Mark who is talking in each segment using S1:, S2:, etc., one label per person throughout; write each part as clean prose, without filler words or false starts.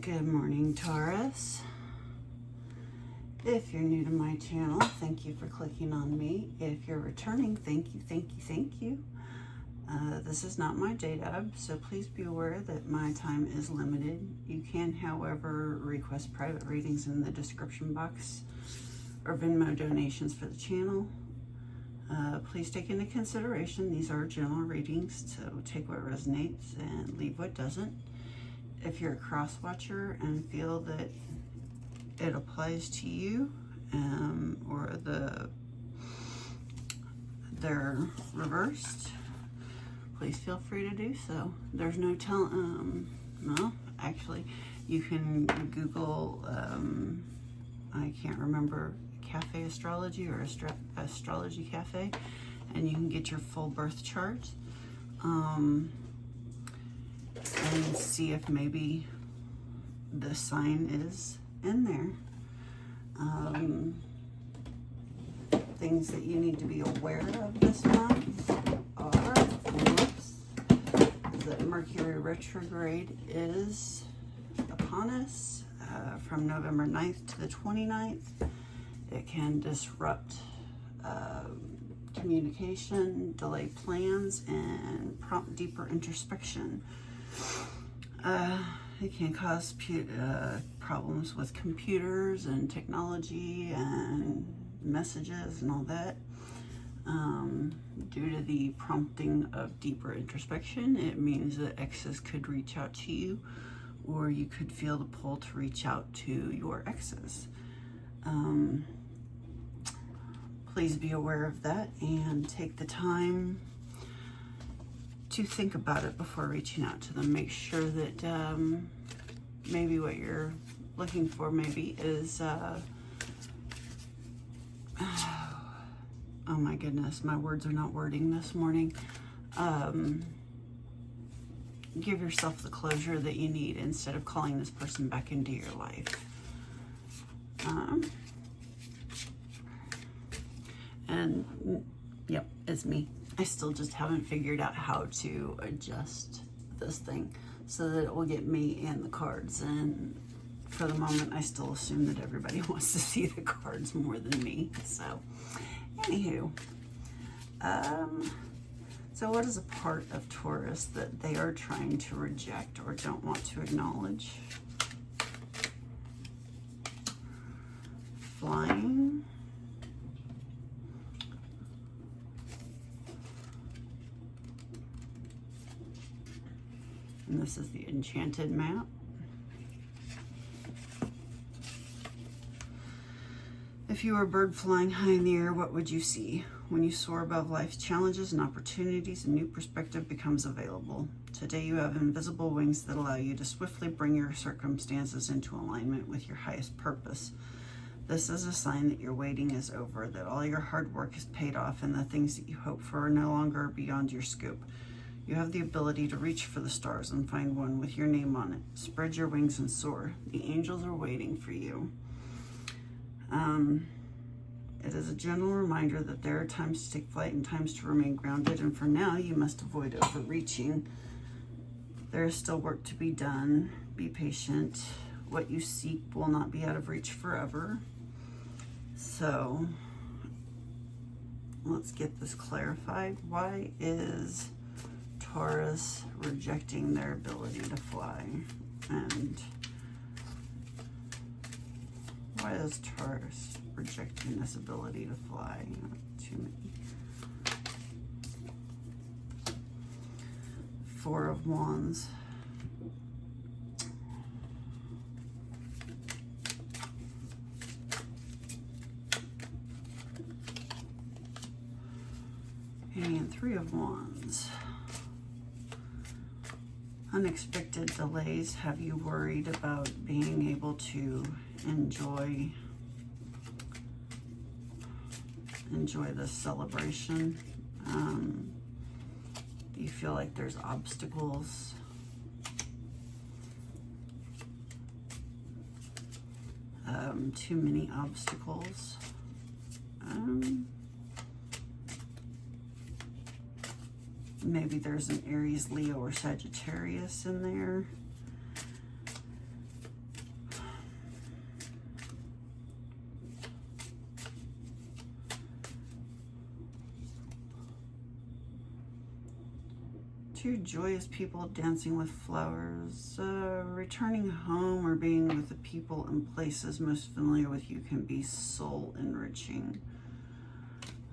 S1: Good morning, Taurus. If you're new to my channel, thank you for clicking on me. If you're returning, thank you, thank you, thank you. This is not my JDAB, so please be aware that my time is limited. You can, however, request private readings in the description box or Venmo donations for the channel. Please take into consideration these are general readings, so take what resonates and leave what doesn't. If you're a cross watcher and feel that it applies to you, or they're reversed, please feel free to do so. There's no well, actually, you can Google, I can't remember, Cafe Astrology or Astrology Cafe, and you can get your full birth chart. And see if maybe the sign is in there. Things that you need to be aware of this month are, that Mercury retrograde is upon us from November 9th to the 29th. It can disrupt communication, delay plans, and prompt deeper introspection. It can cause problems with computers and technology and messages and all that. Due to the prompting of deeper introspection, it means that exes could reach out to you, or you could feel the pull to reach out to your exes. Please be aware of that and take the time to think about it before reaching out to them. Make sure that maybe what you're looking for maybe is oh my goodness, my words are not wording this morning. Give yourself the closure that you need instead of calling this person back into your life. And yep, it's me. I still just haven't figured out how to adjust this thing so that it will get me and the cards. And for the moment, I still assume that everybody wants to see the cards more than me. So, anywho. So what is a part of Taurus that they are trying to reject or don't want to acknowledge? Flying. And this is the enchanted map. If you were a bird flying high in the air, what would you see? When you soar above life's challenges and opportunities, a new perspective becomes available. Today you have invisible wings that allow you to swiftly bring your circumstances into alignment with your highest purpose. This is a sign that your waiting is over, that all your hard work is paid off, and the things that you hope for are no longer beyond your scope. You have the ability to reach for the stars and find one with your name on it. Spread your wings and soar. The angels are waiting for you. It is a gentle reminder that there are times to take flight and times to remain grounded, and for now you must avoid overreaching. There is still work to be done. Be patient. What you seek will not be out of reach forever. So let's get this clarified. Why is Taurus rejecting their ability to fly? And why is Taurus rejecting this ability to fly? Too many. Four of Wands. And Three of Wands. Unexpected delays have you worried about being able to enjoy this celebration? Do you feel like there's obstacles? Too many obstacles. Maybe there's an Aries, Leo, or Sagittarius in there. Two joyous people dancing with flowers. Returning home or being with the people and places most familiar with you can be soul enriching.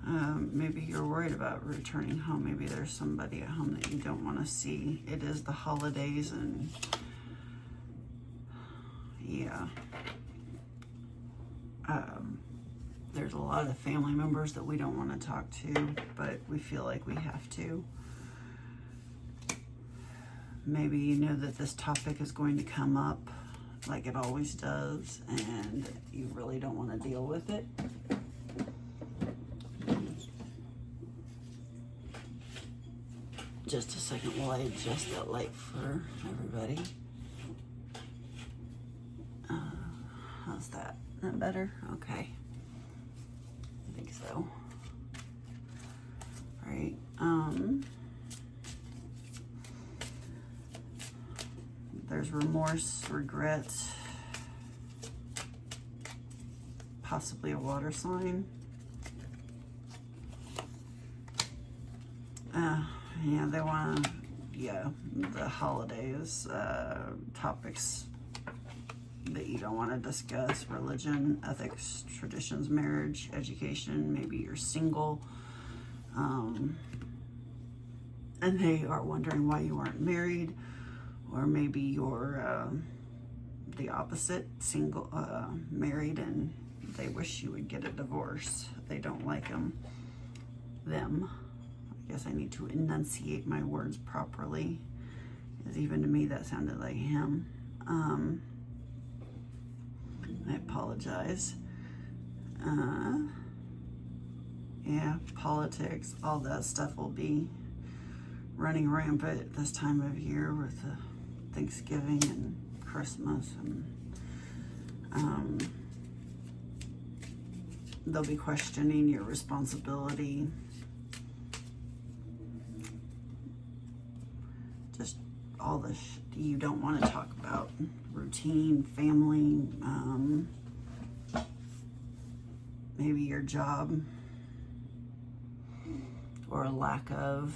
S1: Maybe you're worried about returning home. Maybe there's somebody at home that you don't want to see. It is the holidays, and yeah. There's a lot of family members that we don't want to talk to, but we feel like we have to. Maybe you know that this topic is going to come up like it always does, and you really don't want to deal with it. Just a second while I adjust that light for everybody. How's that? Is that better? Okay. I think so. All right. There's remorse, regret, possibly a water sign. Yeah, they want to, the holidays, topics that you don't want to discuss: religion, ethics, traditions, marriage, education. Maybe you're single, and they are wondering why you aren't married, or maybe you're the opposite, single, married, and they wish you would get a divorce. They don't like them. I guess I need to enunciate my words properly, because even to me that sounded like him. I apologize. Yeah, politics, all that stuff will be running rampant this time of year with Thanksgiving and Christmas, and they'll be questioning your responsibility. Just all the you don't want to talk about. Routine, family, maybe your job, or a lack of,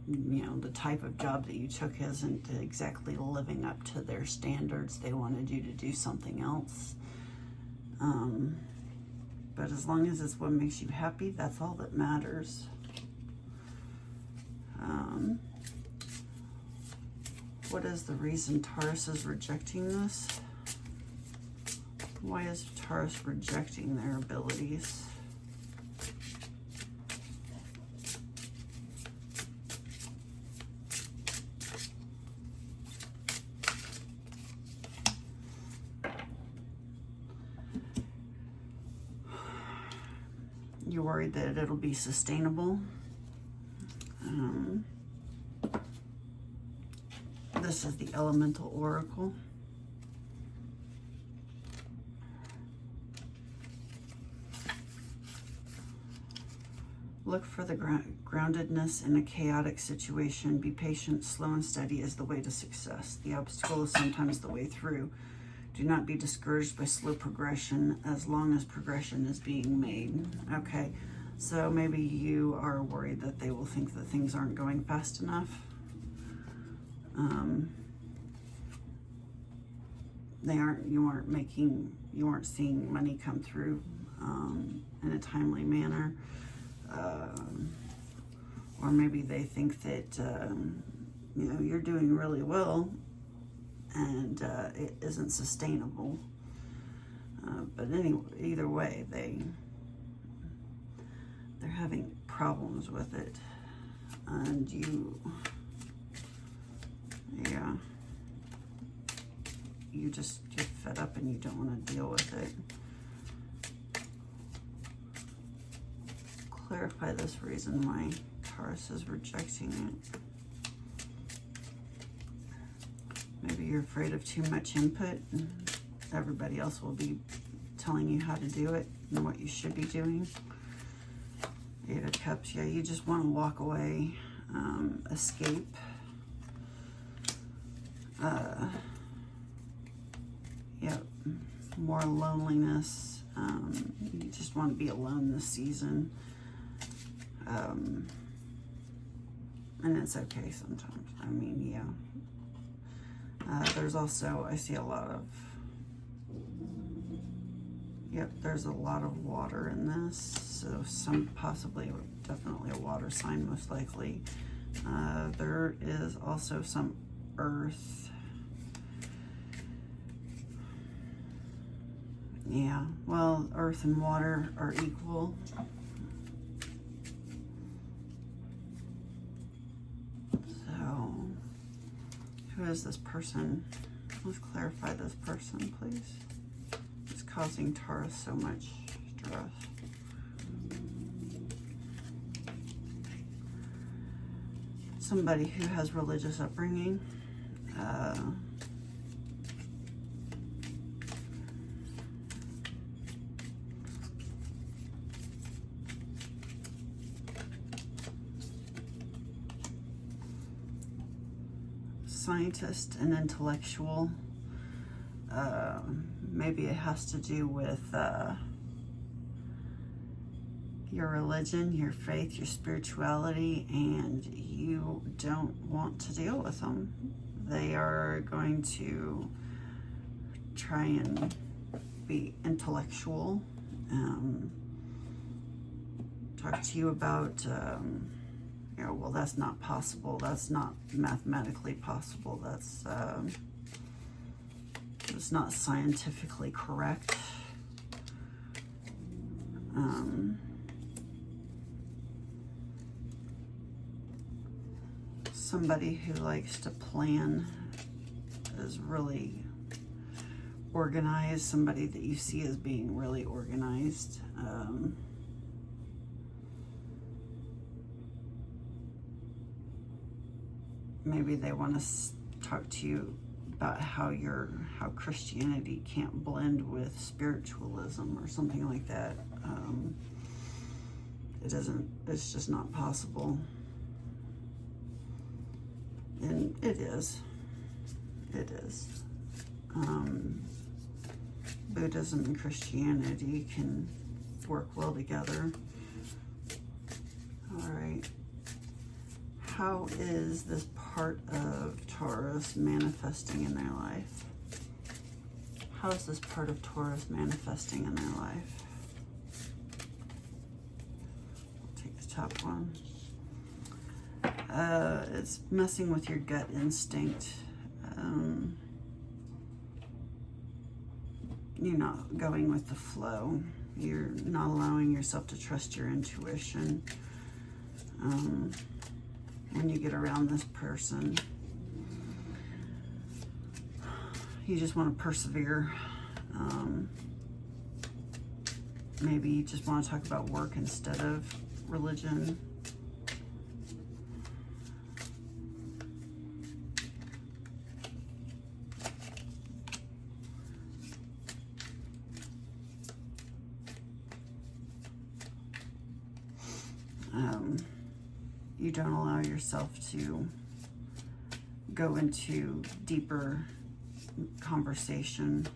S1: the type of job that you took isn't exactly living up to their standards. They wanted you to do something else. But as long as it's what makes you happy, that's all that matters. What is the reason Taurus is rejecting this? Why is Taurus rejecting their abilities? You're worried that it'll be sustainable. This is the Elemental Oracle. Look for the groundedness in a chaotic situation. Be patient, slow and steady is the way to success. The obstacle is sometimes the way through. Do not be discouraged by slow progression as long as progression is being made. Okay, so maybe you are worried that they will think that things aren't going fast enough. You aren't seeing money come through in a timely manner. Or maybe they think that, you're doing really well and it isn't sustainable. But anyway, either way, they're having problems with it. And you just get fed up and you don't want to deal with it. Clarify this reason why Taurus is rejecting it. Maybe you're afraid of too much input and everybody else will be telling you how to do it and what you should be doing. Eight of Cups, yeah, you just want to walk away, escape. More loneliness. You just want to be alone this season. And it's okay sometimes. I mean, yeah. There's also, I see a lot of, yep, there's a lot of water in this. So possibly, definitely a water sign, most likely. There is also some earth. Yeah, well, earth and water are equal. So, who is this person? Let's clarify this person, please. It's causing Taurus so much stress. Somebody who has religious upbringing. Scientist and intellectual. Maybe it has to do with your religion, your faith, your spirituality, and you don't want to deal with them. They are going to try and be intellectual, talk to you about you know, well, that's not possible. That's not mathematically possible. That's it's not scientifically correct. Somebody who likes to plan, is really organized. Somebody that you see as being really organized. Maybe they want to talk to you about how Christianity can't blend with spiritualism or something like that. It's just not possible. And it is. Buddhism and Christianity can work well together. All right. How is this part of Taurus manifesting in their life? How is this part of Taurus manifesting in their life? I'll take the top one. It's messing with your gut instinct. You're not going with the flow. You're not allowing yourself to trust your intuition. When you get around this person, you just want to persevere. Maybe you just want to talk about work instead of religion. You don't allow yourself to go into deeper conversation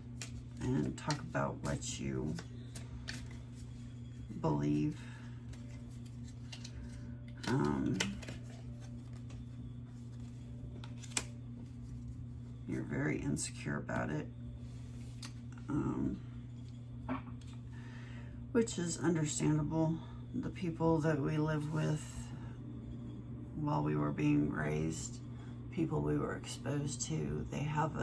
S1: and talk about what you believe. You're very insecure about it, which is understandable. The people that we live with while we were being raised, people we were exposed to, they have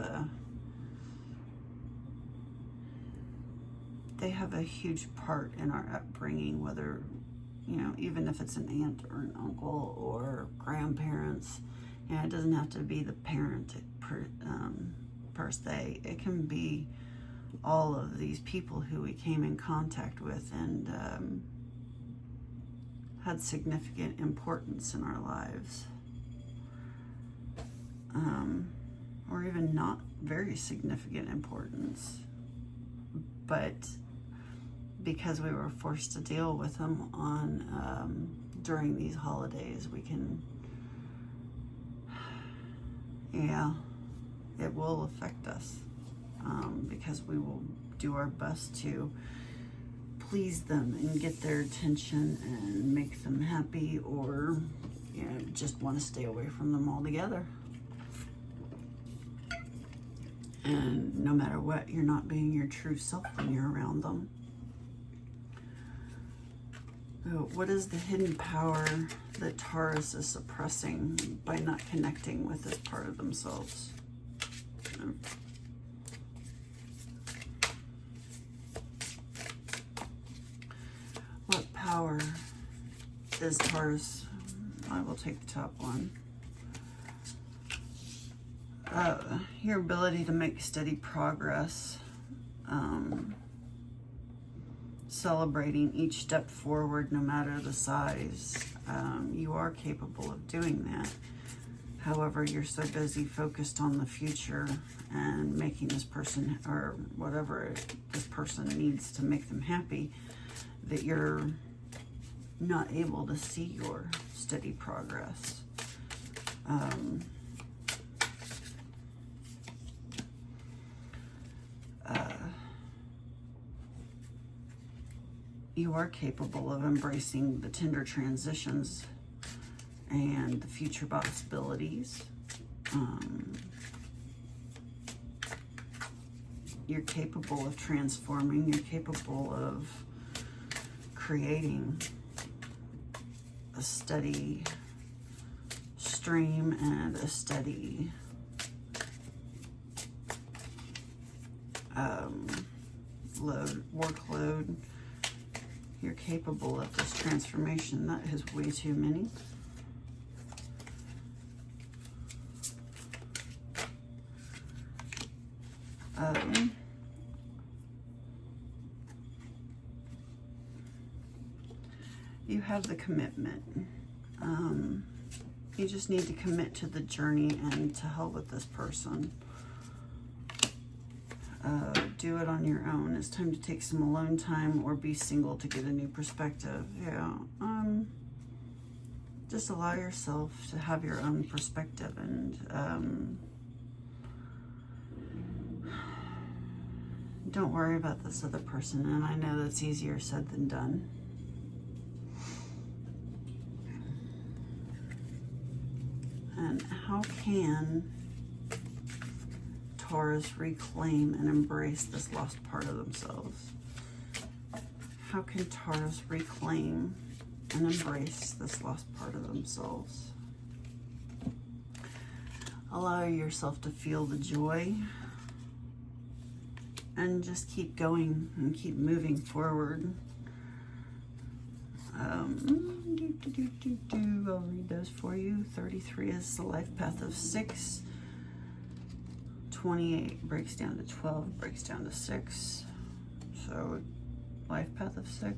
S1: a huge part in our upbringing, whether, you know, even if it's an aunt or an uncle or grandparents. You know, it doesn't have to be the parent per se. It can be all of these people who we came in contact with and had significant importance in our lives, or even not very significant importance, but because we were forced to deal with them on during these holidays, we can, yeah, it will affect us, because we will do our best to please them and get their attention and make them happy, or You just want to stay away from them altogether. And no matter what, you're not being your true self when you're around them. So what is the hidden power that Taurus is suppressing by not connecting with this part of themselves? What power is Taurus? I will take the top one. Your ability to make steady progress, celebrating each step forward no matter the size. You are capable of doing that. However, you're so busy focused on the future and making this person, or whatever this person needs to make them happy, that you're not able to see your steady progress. You are capable of embracing the tender transitions and the future possibilities. You're capable of transforming. You're capable of creating a steady stream and a steady workload. You're capable of this transformation. That is way too many. You have the commitment. You just need to commit to the journey and to hell with this person. Do it on your own. It's time to take some alone time or be single to get a new perspective. Yeah. Just allow yourself to have your own perspective and don't worry about this other person. And I know that's easier said than done. And how can Taurus reclaim and embrace this lost part of themselves? How can Taurus reclaim and embrace this lost part of themselves? Allow yourself to feel the joy and just keep going and keep moving forward. I'll read those for you. 33 is the life path of 6. 28 breaks down to 12, breaks down to 6. So life path of 6.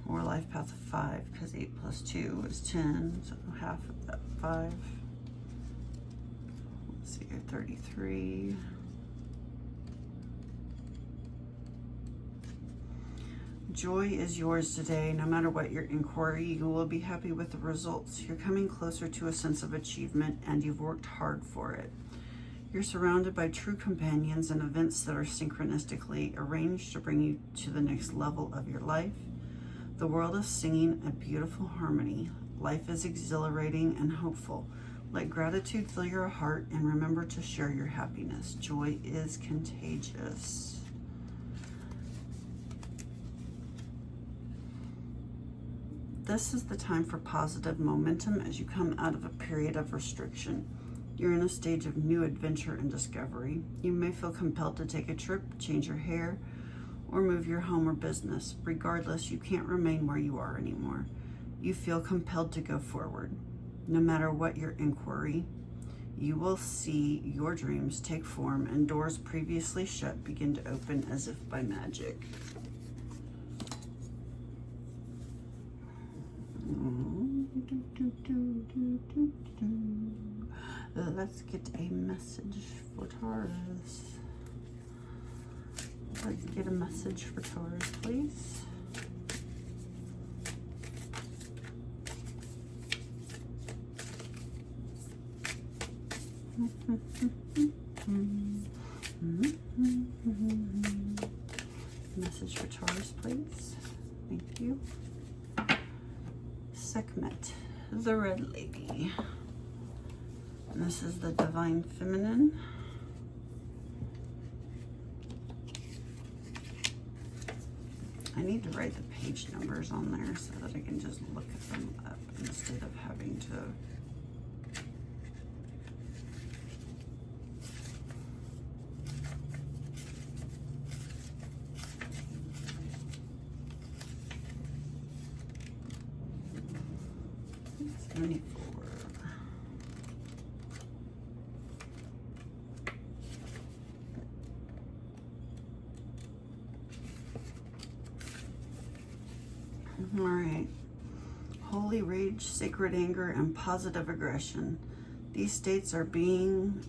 S1: Or life path of 5, because 8 plus 2 is 10. So half of that 5. Let's see here, 33. Joy is yours today. No matter what your inquiry, you will be happy with the results. You're coming closer to a sense of achievement and you've worked hard for it. You're surrounded by true companions and events that are synchronistically arranged to bring you to the next level of your life. The world is singing a beautiful harmony. Life is exhilarating and hopeful. Let gratitude fill your heart and remember to share your happiness. Joy is contagious. This is the time for positive momentum as you come out of a period of restriction. You're in a stage of new adventure and discovery. You may feel compelled to take a trip, change your hair, or move your home or business. Regardless, you can't remain where you are anymore. You feel compelled to go forward. No matter what your inquiry, you will see your dreams take form and doors previously shut begin to open as if by magic. Let's get a message for Taurus. Let's get a message for Taurus, please. Message for Taurus, please. Thank you. Sekhmet, the Red Lady. And this is the Divine Feminine. I need to write the page numbers on there so that I can just look them up instead of having to. It's 24. All right. Holy rage, sacred anger, and positive aggression. These states of being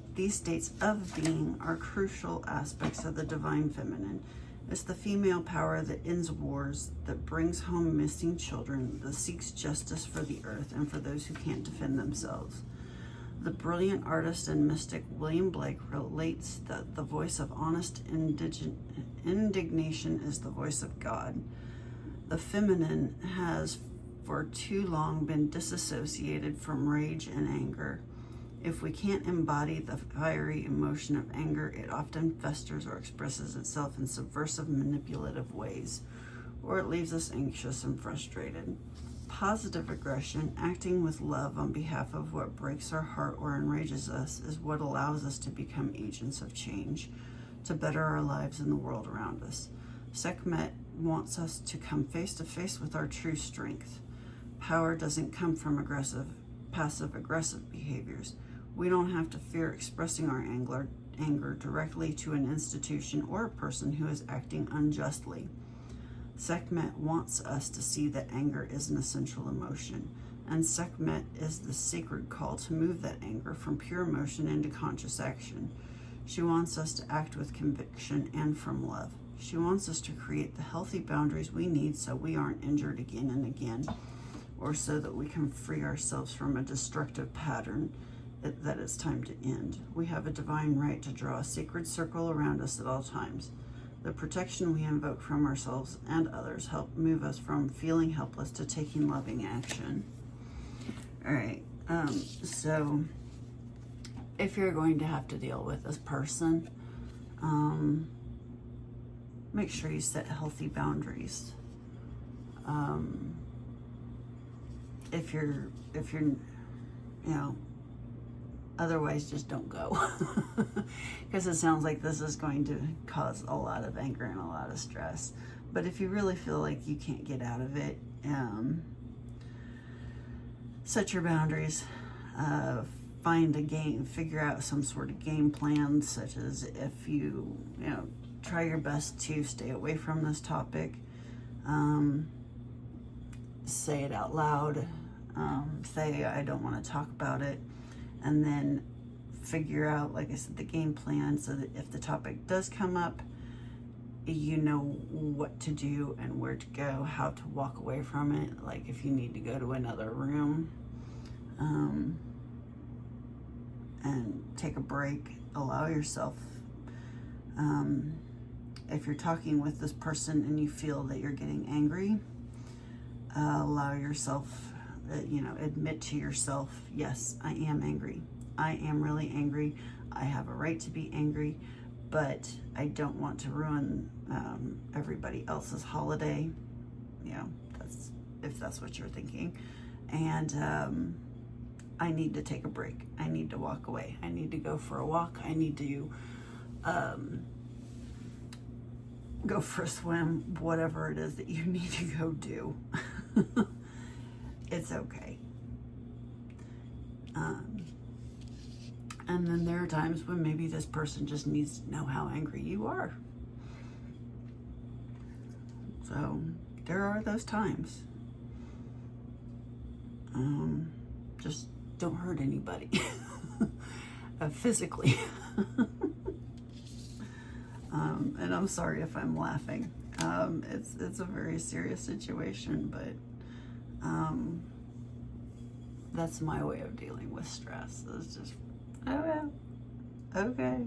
S1: are crucial aspects of the Divine Feminine. It's the female power that ends wars, that brings home missing children, that seeks justice for the earth and for those who can't defend themselves. The brilliant artist and mystic William Blake relates that the voice of honest indignation is the voice of God. The feminine has for too long been disassociated from rage and anger. If we can't embody the fiery emotion of anger, it often festers or expresses itself in subversive, manipulative ways, or it leaves us anxious and frustrated. Positive aggression, acting with love on behalf of what breaks our heart or enrages us, is what allows us to become agents of change, to better our lives and the world around us. Sekhmet wants us to come face to face with our true strength. Power doesn't come from passive-aggressive behaviors. We don't have to fear expressing our anger directly to an institution or a person who is acting unjustly. Sekhmet wants us to see that anger is an essential emotion, and Sekhmet is the sacred call to move that anger from pure emotion into conscious action. She wants us to act with conviction and from love. She wants us to create the healthy boundaries we need so we aren't injured again and again, or so that we can free ourselves from a destructive pattern that it's time to end. We have a divine right to draw a sacred circle around us at all times. The protection we invoke from ourselves and others help move us from feeling helpless to taking loving action. All right, so if you're going to have to deal with this person, make sure you set healthy boundaries. If you're, otherwise just don't go. Because it sounds like this is going to cause a lot of anger and a lot of stress. But if you really feel like you can't get out of it, set your boundaries. Figure out some sort of game plan, such as if you try your best to stay away from this topic. Say it out loud. Say, I don't want to talk about it. And then figure out, like I said, the game plan so that if the topic does come up, you know what to do and where to go, how to walk away from it. Like if you need to go to another room and take a break, allow yourself. If you're talking with this person and you feel that you're getting angry, allow yourself, admit to yourself, yes, I am angry. I am really angry. I have a right to be angry, but I don't want to ruin everybody else's holiday. If that's what you're thinking. And I need to take a break. I need to walk away. I need to go for a walk. I need to go for a swim, whatever it is that you need to go do. It's okay. And then there are times when maybe this person just needs to know how angry you are. So there are those times. Just don't hurt anybody physically. And I'm sorry if I'm laughing. It's a very serious situation, but that's my way of dealing with stress. It's just, oh yeah, okay.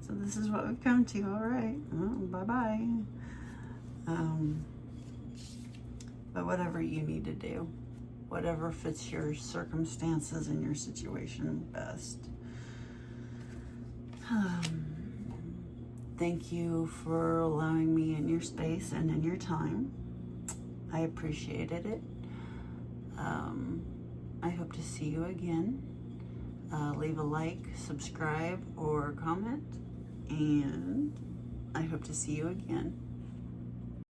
S1: So this is what we've come to. All right, well, bye-bye. But whatever you need to do, whatever fits your circumstances and your situation best. Thank you for allowing me in your space and in your time. I appreciated it. I hope to see you again. Leave a like, subscribe, or comment, and I hope to see you again.